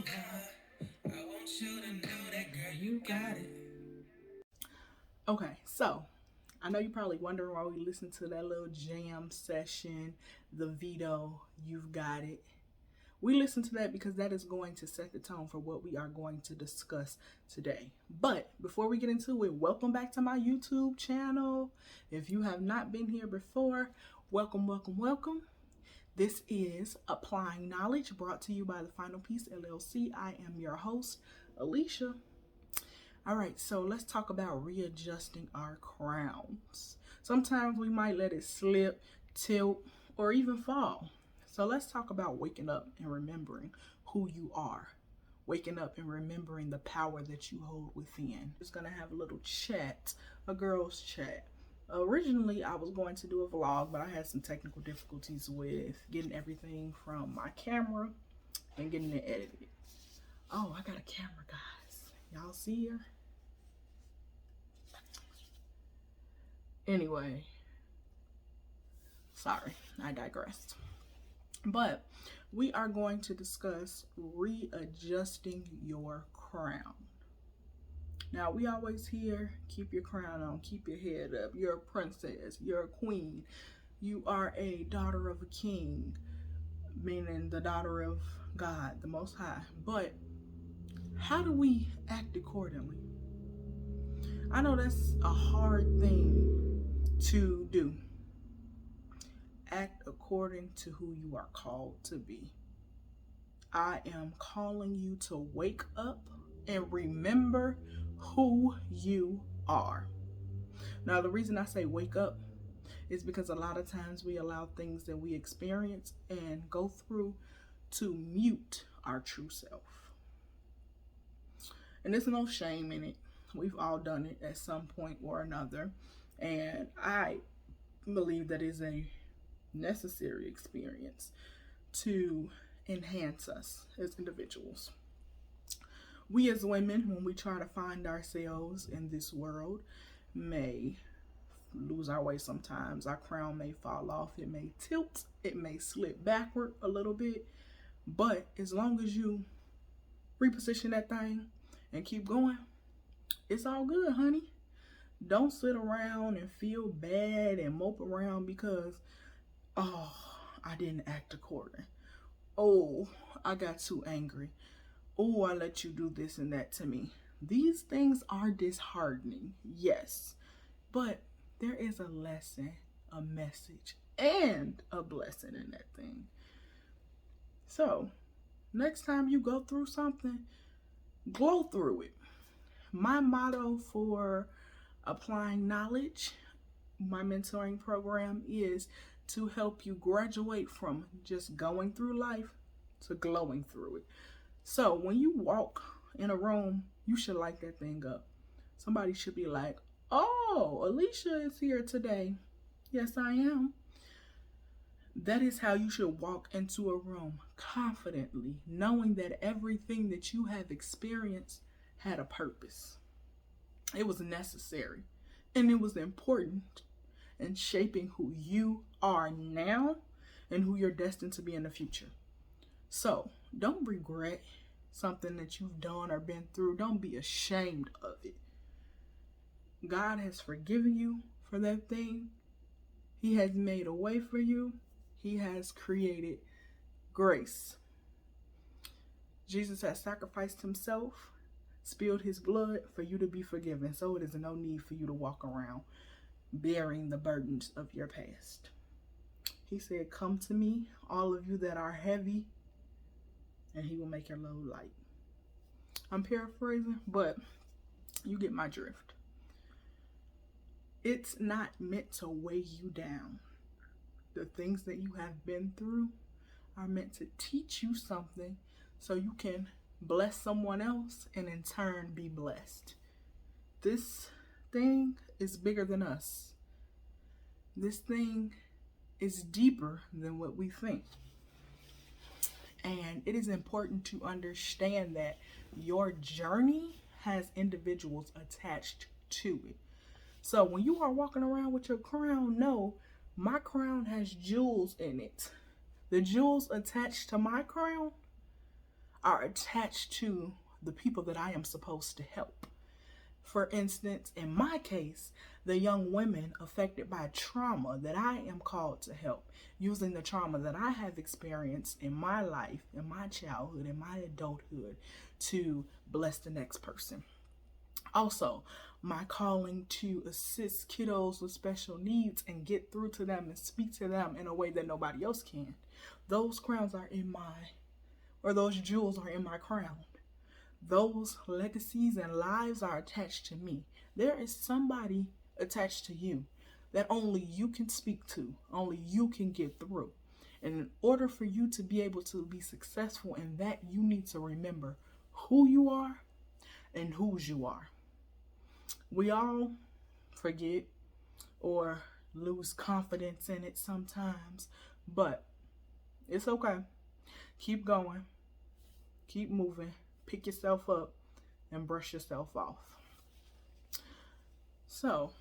I want you to know that, girl, you got it. Okay, so I know you're probably wondering why we listened to that little jam session, the veto, you've got it. We listen to that because that is going to set the tone for what we are going to discuss today. But before we get into it, welcome back to my YouTube channel. If you have not been here before, welcome, welcome, welcome. This is Applying Knowledge, brought to you by the Final Piece LLC. I am your host, Alicia. All right, so let's talk about readjusting our crowns. Sometimes we might let it slip, tilt, or even fall. So let's talk about waking up and remembering who you are. Waking up and remembering the power that you hold within. Just gonna have a little chat, a girl's chat. Originally, I was going to do a vlog, but I had some technical difficulties with getting everything from my camera and getting it edited. Oh, I got a camera, guys. Y'all see her? Anyway, sorry, I digressed. But we are going to discuss readjusting your crown. Now, we always hear, keep your crown on, keep your head up. You're a princess, you're a queen, you are a daughter of a king, meaning the daughter of God, the Most High. But how do we act accordingly? I know that's a hard thing to do. Act according to who you are called to be. I am calling you to wake up and remember who you are. Now, the reason I say wake up is because a lot of times we allow things that we experience and go through to mute our true self. And there's no shame in it. We've all done it at some point or another. And I believe that is a necessary experience to enhance us as individuals. We as women, when we try to find ourselves in this world, may lose our way sometimes. Our crown may fall off, it may tilt, it may slip backward a little bit. But as long as you reposition that thing and keep going, it's all good, honey. Don't sit around and feel bad and mope around because, oh, I didn't act according. Oh, I got too angry. Oh, I let you do this and that to me. These things are disheartening, yes. But there is a lesson, a message, and a blessing in that thing. So, next time you go through something, glow through it. My motto for applying knowledge, my mentoring program, is to help you graduate from just going through life to glowing through it. So when you walk in a room, you should light that thing up. Somebody should be like, oh, Alicia is here today. Yes, I am. That is how you should walk into a room confidently, knowing that everything that you have experienced had a purpose. It was necessary and it was important in shaping who you are now and who you're destined to be in the future. So don't regret something that you've done or been through. Don't be ashamed of it. God has forgiven you for that thing. He has made a way for you. He has created grace. Jesus has sacrificed himself, spilled his blood for you to be forgiven. So it is no need for you to walk around bearing the burdens of your past. He said, come to me, all of you that are heavy, and he will make your load light. I'm paraphrasing, but you get my drift. It's not meant to weigh you down. The things that you have been through are meant to teach you something so you can bless someone else and in turn be blessed. This thing is bigger than us. This thing is deeper than what we think. And it is important to understand that your journey has individuals attached to it. So when you are walking around with your crown, know my crown has jewels in it. The jewels attached to my crown are attached to the people that I am supposed to help. For instance, in my case, the young women affected by trauma that I am called to help, using the trauma that I have experienced in my life, in my childhood, in my adulthood, to bless the next person. Also, my calling to assist kiddos with special needs and get through to them and speak to them in a way that nobody else can. Those crowns are in my, or those jewels are in my crown. Those legacies and lives are attached to me. There is somebody attached to you that only you can speak to, only you can get through. And in order for you to be able to be successful in that, you need to remember who you are and whose you are. We all forget or lose confidence in it sometimes, but it's okay. Keep going, keep moving, pick yourself up, and brush yourself off. So,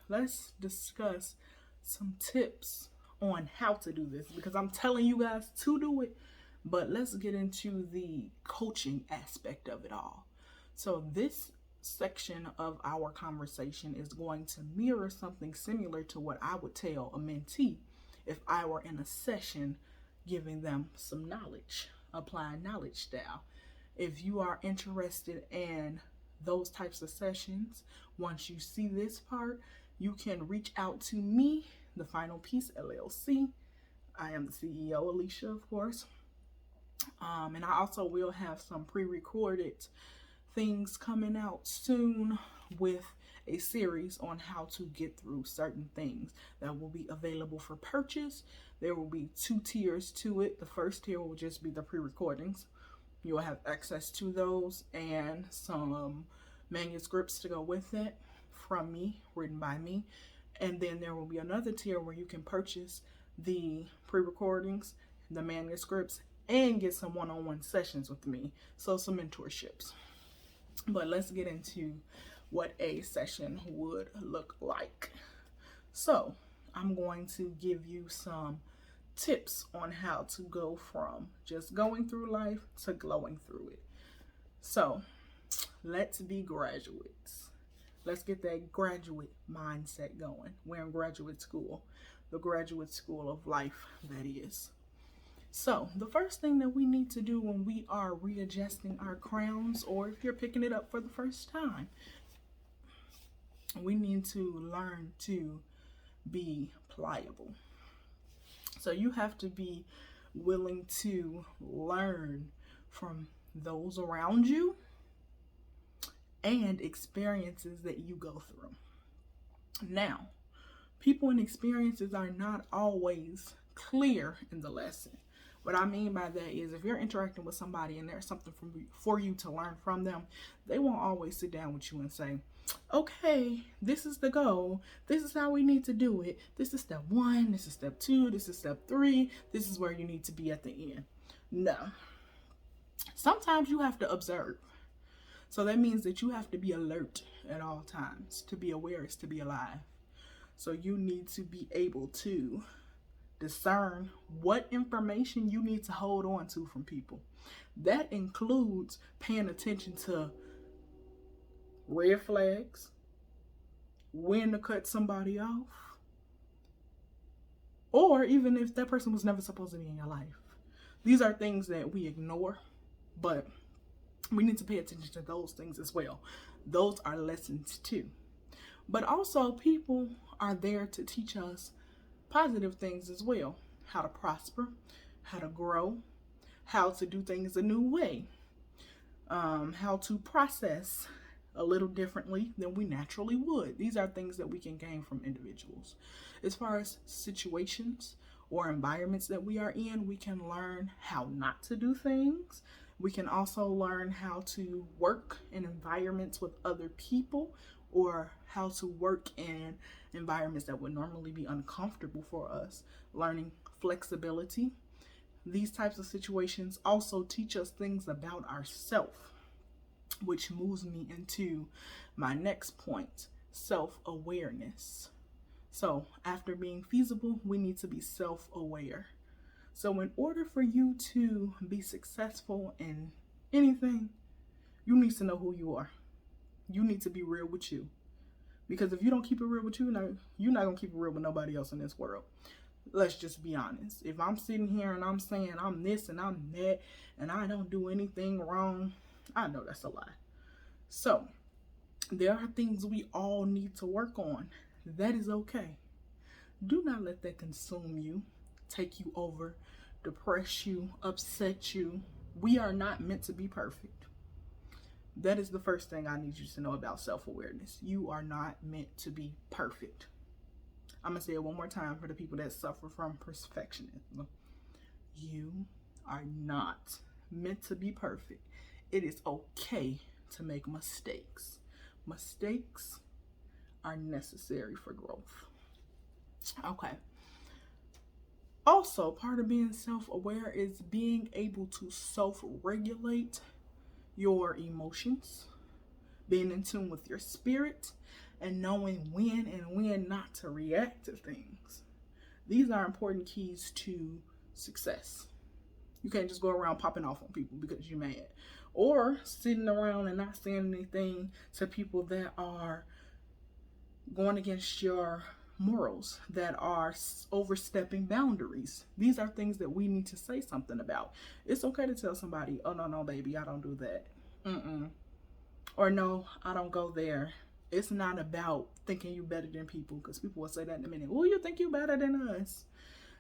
let's discuss some tips on how to do this, because I'm telling you guys to do it, but let's get into the coaching aspect of it all. So, this section of our conversation is going to mirror something similar to what I would tell a mentee if I were in a session giving them some knowledge, applying knowledge style. If you are interested in those types of sessions, once you see this part, you can reach out to me, The Final Piece LLC. I am the CEO, Alicia, of course. And I also will have some pre-recorded things coming out soon with a series on how to get through certain things that will be available for purchase. There will be 2 tiers to it. The first tier will just be the pre-recordings. You will have access to those and some manuscripts to go with it from me, written by me. And then there will be another tier where you can purchase the pre-recordings, the manuscripts, and get some one-on-one sessions with me. So some mentorships. But let's get into what a session would look like. So I'm going to give you some tips on how to go from just going through life to glowing through it. So let's be graduates. Let's get that graduate mindset going. We're in graduate school, the graduate school of life, that is. So the first thing that we need to do when we are readjusting our crowns, or if you're picking it up for the first time, we need to learn to be pliable. So you have to be willing to learn from those around you and experiences that you go through. Now, people and experiences are not always clear in the lesson. What I mean by that is if you're interacting with somebody and there's something for you to learn from them, they won't always sit down with you and say, okay, this is the goal. This is how we need to do it. This is step 1. This is step 2. This is step 3. This is where you need to be at the end. No. Sometimes you have to observe. So that means that you have to be alert at all times. To be aware is to be alive. So you need to be able to discern what information you need to hold on to from people. That includes paying attention to red flags, when to cut somebody off, or even if that person was never supposed to be in your life. These are things that we ignore, but we need to pay attention to those things as well. Those are lessons too. But also, people are there to teach us positive things as well. How to prosper, how to grow, how to do things a new way, how to process a little differently than we naturally would. These are things that we can gain from individuals. As far as situations or environments that we are in, we can learn how not to do things. We can also learn how to work in environments with other people, or how to work in environments that would normally be uncomfortable for us. Learning flexibility. These types of situations also teach us things about ourselves, which moves me into my next point, self-awareness. So after being feasible, we need to be self-aware. So in order for you to be successful in anything, you need to know who you are. You need to be real with you. Because if you don't keep it real with you, you're not going to keep it real with nobody else in this world. Let's just be honest. If I'm sitting here and I'm saying I'm this and I'm that and I don't do anything wrong, I know that's a lie. So, there are things we all need to work on. That is okay. Do not let that consume you, take you over, depress you, upset you. We are not meant to be perfect. That is the first thing I need you to know about self-awareness. You are not meant to be perfect. I'm going to say it one more time for the people that suffer from perfectionism. You are not meant to be perfect. It is okay to make mistakes. Mistakes are necessary for growth. Okay. Also, part of being self-aware is being able to self-regulate your emotions, being in tune with your spirit, and knowing when and when not to react to things. These are important keys to success. You can't just go around popping off on people because you're mad, or sitting around and not saying anything to people that are going against your morals, that are overstepping boundaries. These are things that we need to say something about. It's okay to tell somebody, oh, no, baby, I don't do that. Or no, I don't go there. It's not about thinking you better than people, because people will say that in a minute. Oh, you think you better than us?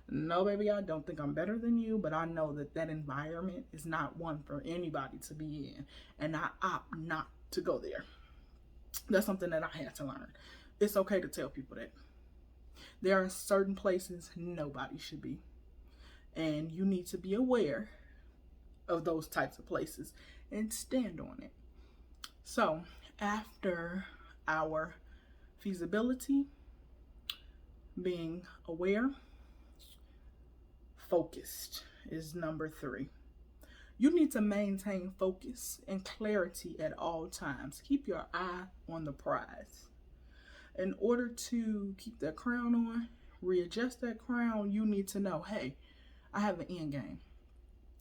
No, baby, I don't think I'm better than you, but I know that environment is not one for anybody to be in, and I opt not to go there. That's something that I had to learn. It's okay to tell people that. There are certain places nobody should be, and you need to be aware of those types of places and stand on it. So, after our feasibility, being aware, focused is number 3. You need to maintain focus and clarity at all times. Keep your eye on the prize. In order to keep that crown on, readjust that crown, you need to know, hey, I have an end game.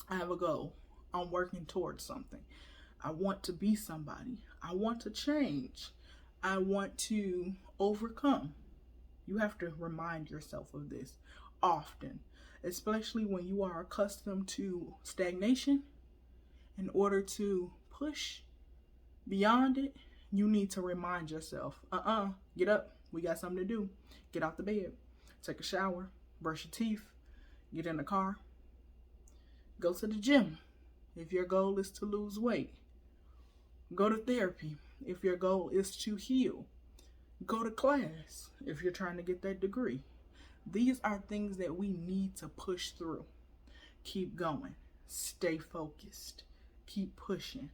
I have a goal. I'm working towards something. I want to be somebody. I want to change. I want to overcome. You have to remind yourself of this often, especially when you are accustomed to stagnation. In order to push beyond it, you need to remind yourself, get up. We got something to do. Get out the bed. Take a shower. Brush your teeth. Get in the car. Go to the gym if your goal is to lose weight. Go to therapy if your goal is to heal. Go to class if you're trying to get that degree. These are things that we need to push through. Keep going. Stay focused. Keep pushing.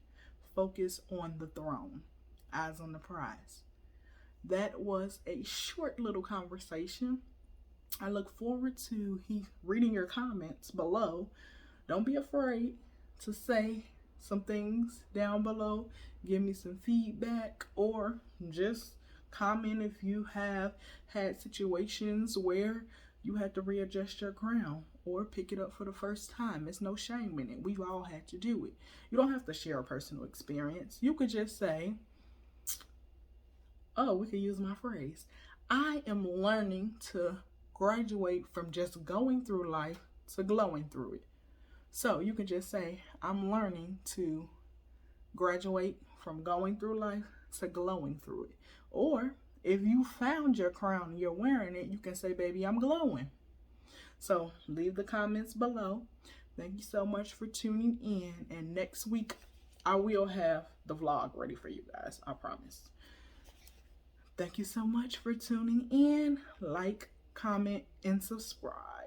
Focus on the throne. Eyes on the prize. That was a short little conversation. I look forward to reading your comments below. Don't be afraid to say some things down below. Give me some feedback, or just comment if you have had situations where you had to readjust your crown or pick it up for the first time. It's no shame in it. We've all had to do it. You don't have to share a personal experience. You could just say, we could use my phrase, I am learning to graduate from just going through life to glowing through it. So you can just say, I'm learning to graduate from going through life to glowing through it. Or if you found your crown and you're wearing it, you can say, baby, I'm glowing. So leave the comments below. Thank you so much for tuning in. And next week, I will have the vlog ready for you guys. I promise. Thank you so much for tuning in. Like, comment, and subscribe.